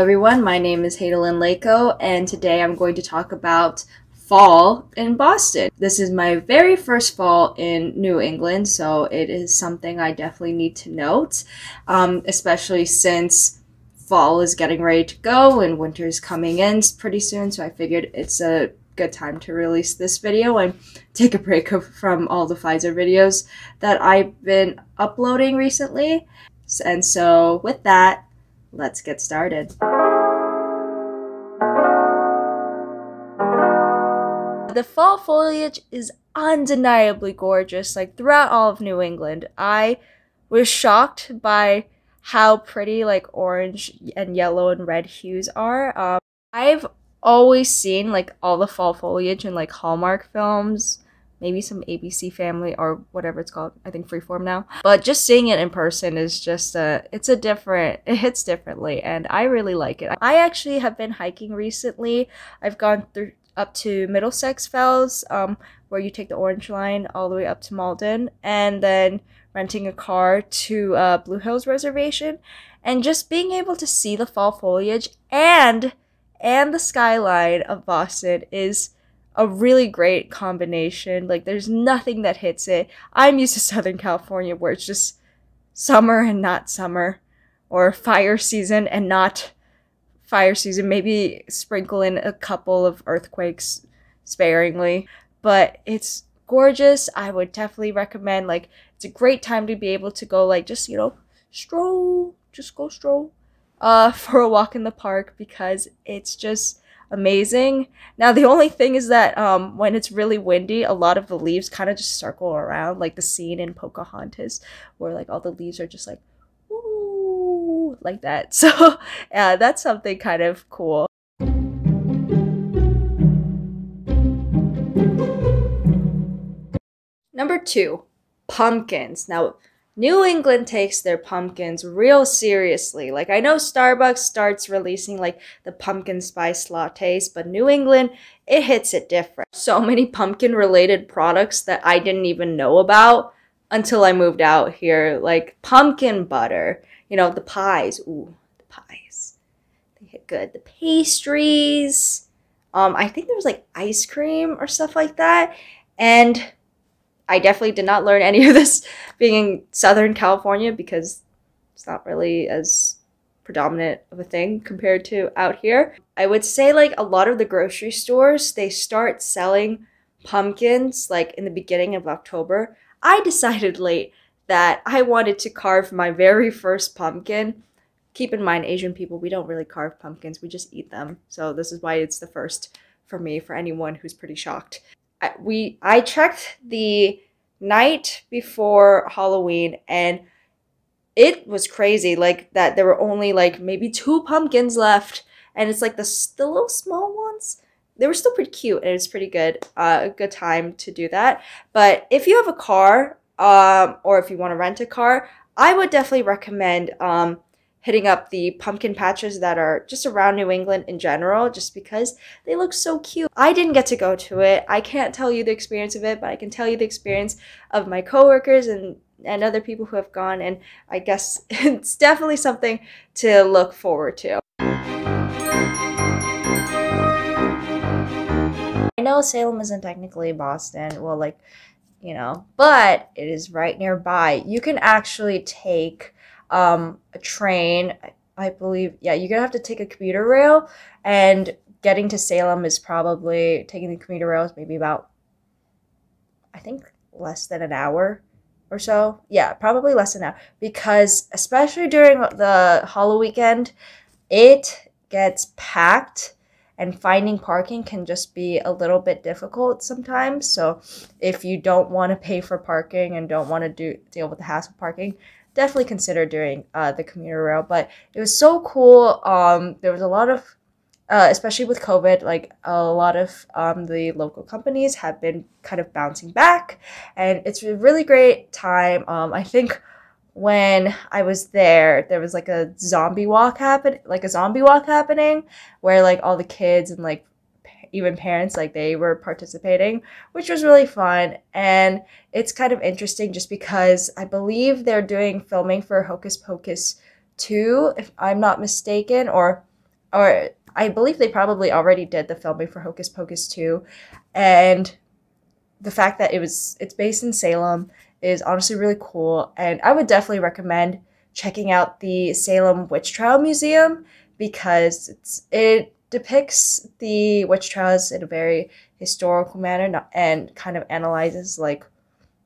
everyone, my name is Hadel-Lynn, and today I'm going to talk about fall in Boston. This is my very first fall in New England, so it is something I definitely need to note, especially since fall is getting ready to go and winter is coming in pretty soon, so I figured it's a good time to release this video and take a break from all the Pfizer videos that I've been uploading recently. And so with that, let's get started. The fall foliage is undeniably gorgeous, like throughout all of New England. I was shocked by how pretty like orange and yellow and red hues are. I've always seen like all the fall foliage in like Hallmark films, maybe some ABC Family or whatever it's called, I think Freeform now. But just seeing it in person is just it hits differently, and I really like it. I actually have been hiking recently. I've gone up to Middlesex Fells, where you take the Orange Line all the way up to Malden, and then renting a car to Blue Hills Reservation, and just being able to see the fall foliage and the skyline of Boston is a really great combination. Like, there's nothing that hits it. I'm used to Southern California where it's just summer and not summer, or fire season and not fire season. Maybe sprinkle in a couple of earthquakes sparingly, but it's gorgeous. I would definitely recommend, like, it's a great time to be able to go, like, just, you know, stroll for a walk in the park, because it's just amazing. Now, the only thing is that when it's really windy, a lot of the leaves kind of just circle around, like the scene in Pocahontas where like all the leaves are just like, ooh, like that. So yeah, that's something kind of cool. Number 2, pumpkins. Now, New England takes their pumpkins real seriously. Like, I know Starbucks starts releasing like the pumpkin spice lattes, but New England, it hits it different. So many pumpkin related products that I didn't even know about until I moved out here. Like pumpkin butter, you know, the pies. Ooh, the pies. They hit good. The pastries. I think there was like ice cream or stuff like that. And I definitely did not learn any of this being in Southern California, because it's not really as predominant of a thing compared to out here. I would say like a lot of the grocery stores, they start selling pumpkins like in the beginning of October. I decided late that I wanted to carve my very first pumpkin. Keep in mind, Asian people, we don't really carve pumpkins, we just eat them. So this is why it's the first for me, for anyone who's pretty shocked. I checked the night before Halloween, and it was crazy, like that there were only like maybe 2 pumpkins left, and it's like the little small ones. They were still pretty cute, and it's pretty good, a good time to do that. But if you have a car, or if you want to rent a car, I would definitely recommend hitting up the pumpkin patches that are just around New England in general, just because they look so cute. I didn't get to go to it. I can't tell you the experience of it, but I can tell you the experience of my coworkers and other people who have gone, and I guess it's definitely something to look forward to. I know Salem isn't technically Boston, well, like, you know, but it is right nearby. You can actually take a train, I believe. Yeah, you're gonna have to take a commuter rail, and getting to Salem is probably, taking the commuter rail is maybe about, I think, less than an hour or so. Yeah, probably less than an hour, because especially during the Halloween weekend, it gets packed, and finding parking can just be a little bit difficult sometimes. So if you don't want to pay for parking and don't want to deal with the hassle of parking, definitely consider doing the commuter rail. But it was so cool. There was a lot of, especially with COVID, like a lot of the local companies have been kind of bouncing back, and it's a really great time. I think when I was there was like a zombie walk happening, where like all the kids and like even parents, like they were participating, which was really fun. And it's kind of interesting just because I believe they're doing filming for Hocus Pocus 2, if I'm not mistaken, or or I believe they probably already did the filming for Hocus Pocus 2, and the fact that it's based in Salem is honestly really cool, and I would definitely recommend checking out the Salem Witch Trial Museum because it depicts the witch trials in a very historical manner and kind of analyzes like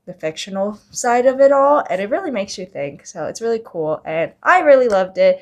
the fictional side of it all, and it really makes you think. So it's really cool, and I really loved it.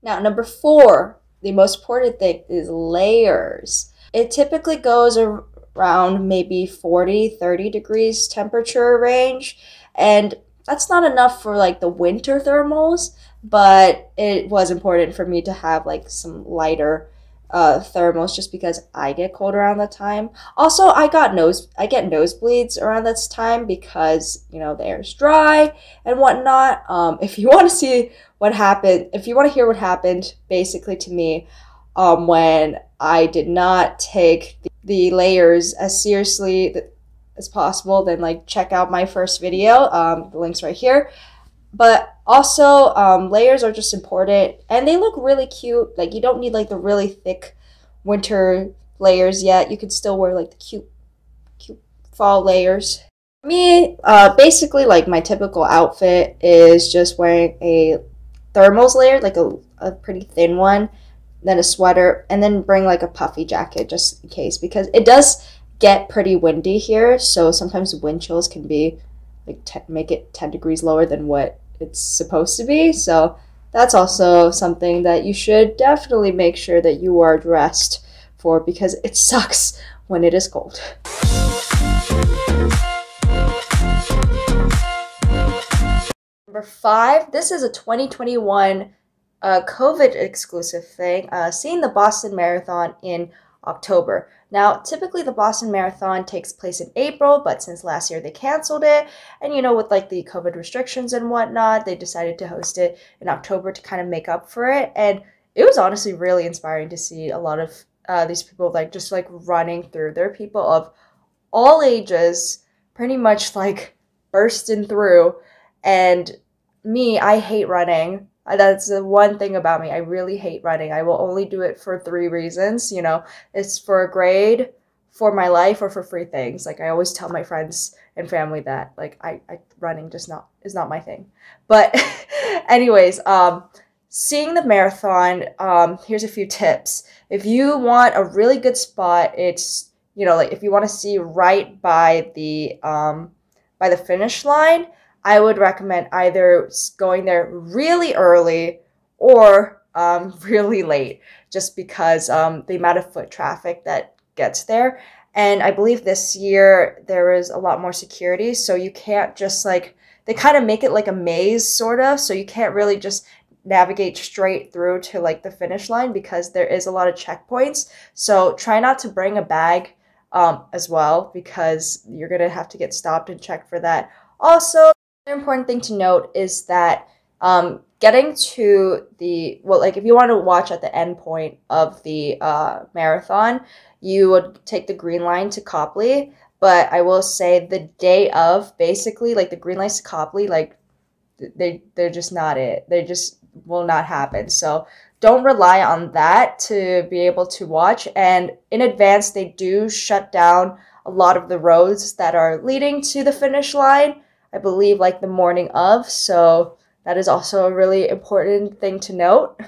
Now, number 4, the most important thing is layers. It typically goes around maybe 40-30 degrees temperature range, and that's not enough for like the winter thermals, but it was important for me to have like some lighter thermals just because I get cold around that time. Also, I get nosebleeds around this time because the air is dry and whatnot. If you want to see what happened, if you want to hear what happened, basically to me, when I did not take the layers as seriously as possible, then like check out my first video. The link's right here. But also, layers are just important, and they look really cute. Like, you don't need like the really thick winter layers yet. You can still wear like the cute fall layers. Me, basically, like my typical outfit is just wearing a thermals layer, like a pretty thin one, then a sweater, and then bring like a puffy jacket just in case, because it does get pretty windy here. So sometimes wind chills can be like make it 10 degrees lower than what it's supposed to be. So that's also something that you should definitely make sure that you are dressed for, because it sucks when it is cold. Number 5, this is a 2021 COVID exclusive thing, seeing the Boston Marathon in October. Now, typically the Boston Marathon takes place in April, but since last year they canceled it, and with like the COVID restrictions and whatnot, they decided to host it in October to kind of make up for it. And it was honestly really inspiring to see a lot of these people like just like running through. There are people of all ages pretty much like bursting through, and me, I hate running. That's the one thing about me. I really hate running. I will only do it for 3 reasons. It's for a grade, for my life, or for free things. Like I always tell my friends and family that like I running just is not my thing. But anyways, seeing the marathon, here's a few tips. If you want a really good spot, it's like if you want to see right by the finish line, I would recommend either going there really early or really late, just because the amount of foot traffic that gets there. And I believe this year there is a lot more security, so you can't just like, they kind of make it like a maze sort of, so you can't really just navigate straight through to like the finish line because there is a lot of checkpoints. So try not to bring a bag as well, because you're gonna have to get stopped and checked for that. Also, another important thing to note is that getting to like if you want to watch at the end point of the marathon, you would take the green line to Copley. But I will say the day of, basically, like the green lines to Copley, like they're just not it. They just will not happen. So don't rely on that to be able to watch. And in advance, they do shut down a lot of the roads that are leading to the finish line, I believe like the morning of, so that is also a really important thing to note.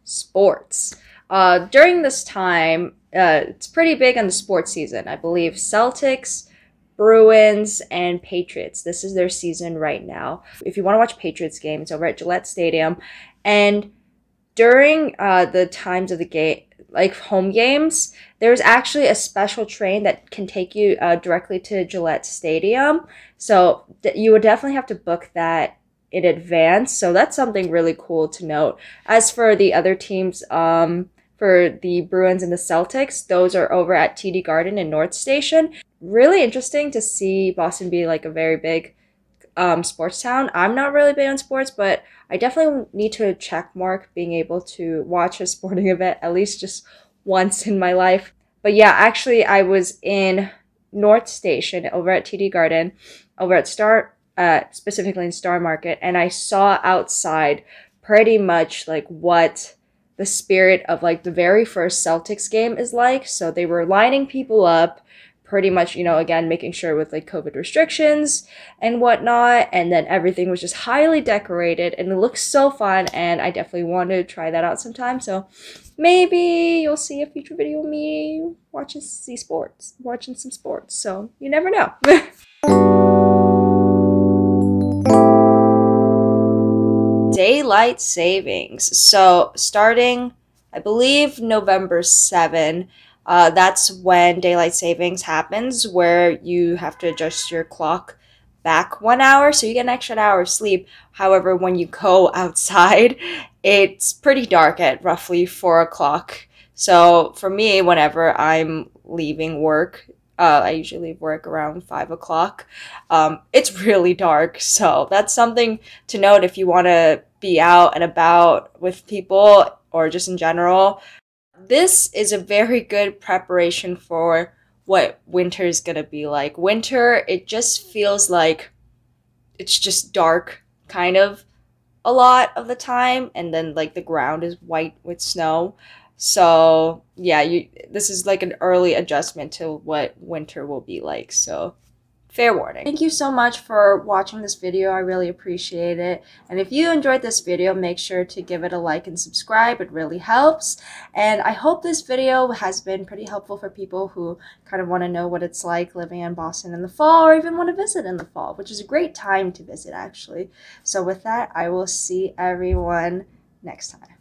Sports. During this time, it's pretty big on the sports season. I believe Celtics, Bruins, and Patriots. This is their season right now. If you want to watch Patriots games, it's over at Gillette Stadium. And during the times of the game, like home games, there's actually a special train that can take you directly to Gillette Stadium. So you would definitely have to book that in advance. So that's something really cool to note. As for the other teams, for the Bruins and the Celtics, those are over at TD Garden in North Station. Really interesting to see Boston be like a very big sports town. I'm not really big on sports, but I definitely need to check mark being able to watch a sporting event at least just once in my life. But yeah, actually I was in North Station over at TD Garden, over at specifically in Star Market, and I saw outside pretty much like what the spirit of like the very first Celtics game is like. So they were lining people up pretty much, you know, again, making sure with like COVID restrictions and whatnot. And then everything was just highly decorated and it looks so fun. And I definitely want to try that out sometime. So maybe you'll see a future video of me watching some sports. So you never know. Daylight savings. So starting, I believe, November 7, that's when daylight savings happens, where you have to adjust your clock back 1 hour, so you get an extra hour of sleep. However, when you go outside, it's pretty dark at roughly 4 o'clock. So for me, whenever I'm leaving work, I usually leave work around 5 o'clock. It's really dark, so that's something to note if you want to be out and about with people or just in general. This is a very good preparation for what winter is gonna be like. Winter, it just feels like it's just dark, kind of, a lot of the time, and then like the ground is white with snow. So yeah, this is like an early adjustment to what winter will be like. So fair warning. Thank you so much for watching this video. I really appreciate it. And if you enjoyed this video, make sure to give it a like and subscribe. It really helps. And I hope this video has been pretty helpful for people who kind of want to know what it's like living in Boston in the fall, or even want to visit in the fall, which is a great time to visit actually. So with that, I will see everyone next time.